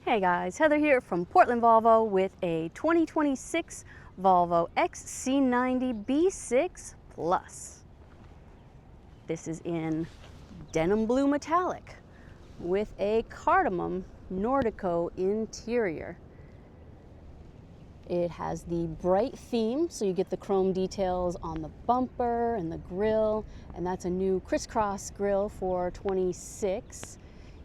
Hey guys, Heather here from Portland Volvo with a 2026 Volvo XC90 B6 Plus. This is in Denim Blue Metallic with a Cardamom Nordico interior. It has the bright theme, so you get the chrome details on the bumper and the grille, and that's a new crisscross grille for 26.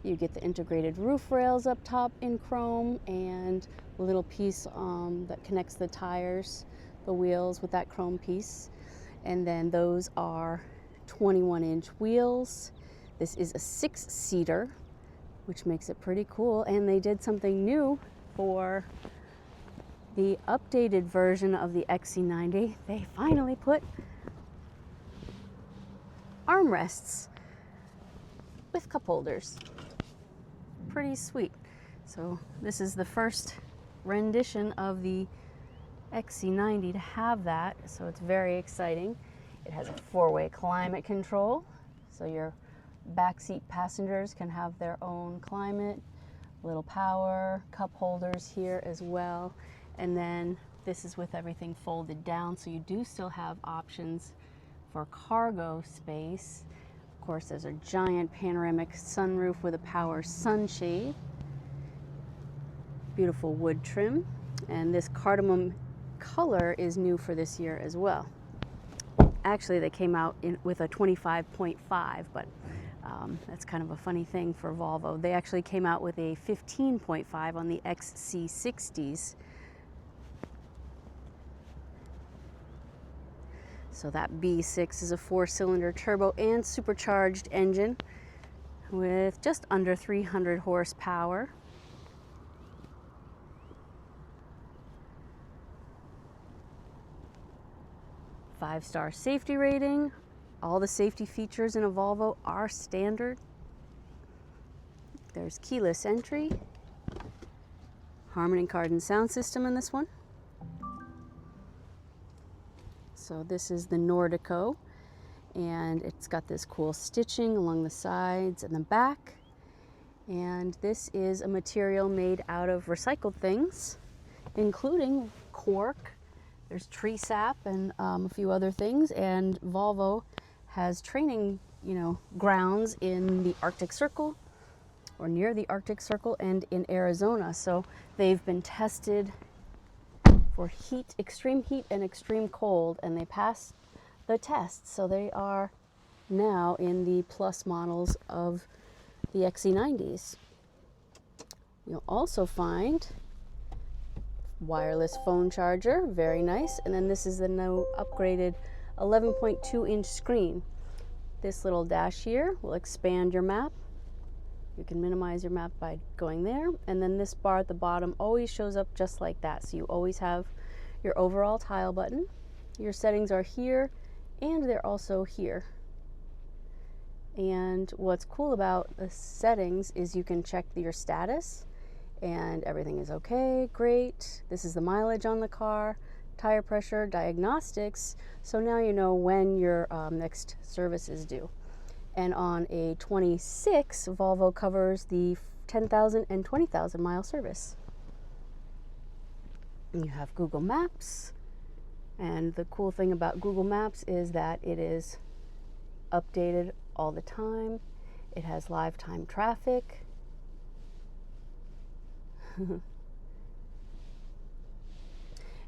You get the integrated roof rails up top in chrome and a little piece that connects the tires, the wheels with that chrome piece. And then those are 21-inch wheels. This is a 6-seater, which makes it pretty cool. And they did something new for the updated version of the XC90. They finally put armrests with cup holders. Pretty sweet. So this is the first rendition of the XC90 to have that, so it's very exciting. It has a 4-way climate control, so your backseat passengers can have their own climate, little power, cup holders here as well, and then this is with everything folded down, so you do still have options for cargo space. Of course, there's a giant panoramic sunroof with a power sunshade. Beautiful wood trim. And this cardamom color is new for this year as well. Actually, they came out with a 25.5, but that's kind of a funny thing for Volvo. They actually came out with a 15.5 on the XC60s. So that B6 is a 4-cylinder turbo and supercharged engine with just under 300 horsepower. Five-star safety rating. All the safety features in a Volvo are standard. There's keyless entry. Harman Kardon sound system in this one. So this is the Nordico, and it's got this cool stitching along the sides and the back. And this is a material made out of recycled things, including cork. There's tree sap and a few other things. And Volvo has training, grounds in the Arctic Circle or near the Arctic Circle and in Arizona. So they've been tested for heat, extreme heat and extreme cold, and they passed the test. So they are now in the plus models of the XC90s. You'll also find wireless phone charger, very nice. And then this is the new upgraded 11.2-inch screen. This little dash here will expand your map. You can minimize your map by going there, and then this bar at the bottom always shows up just like that. So you always have your overall tile button. Your settings are here, and they're also here. And what's cool about the settings is you can check your status, and everything is okay, great. This is the mileage on the car, tire pressure, diagnostics, so now you know when your next service is due. And on a 26, Volvo covers the 10,000 and 20,000 mile service. And you have Google Maps. And the cool thing about Google Maps is that it is updated all the time. It has live time traffic.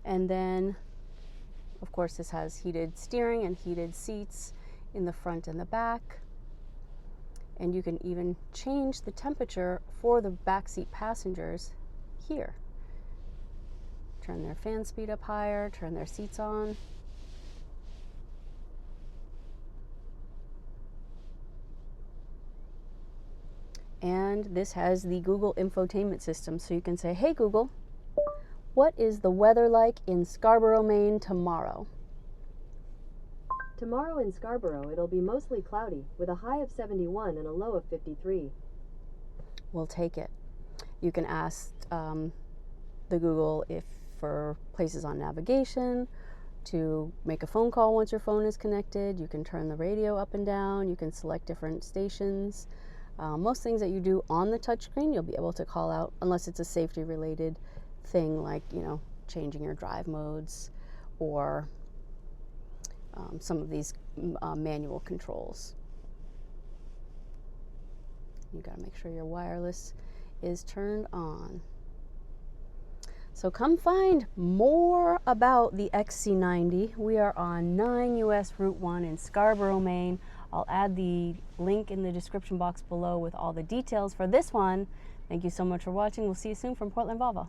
And then, of course, this has heated steering and heated seats in the front and the back. And you can even change the temperature for the backseat passengers here. Turn their fan speed up higher, turn their seats on. And this has the Google infotainment system, so you can say, "Hey Google, what is the weather like in Scarborough, Maine tomorrow?" Tomorrow in Scarborough, it'll be mostly cloudy, with a high of 71 and a low of 53. We'll take it. You can ask the Google if for places on navigation, to make a phone call once your phone is connected. You can turn the radio up and down. You can select different stations. Most things that you do on the touchscreen, you'll be able to call out, unless it's a safety related thing like, you know, changing your drive modes or some of these manual controls. You got to make sure your wireless is turned on. So come find more about the XC90. We are on 9 US Route 1 in Scarborough, Maine. I'll add the link in the description box below with all the details for this one. Thank you so much for watching. We'll see you soon from Portland Volvo.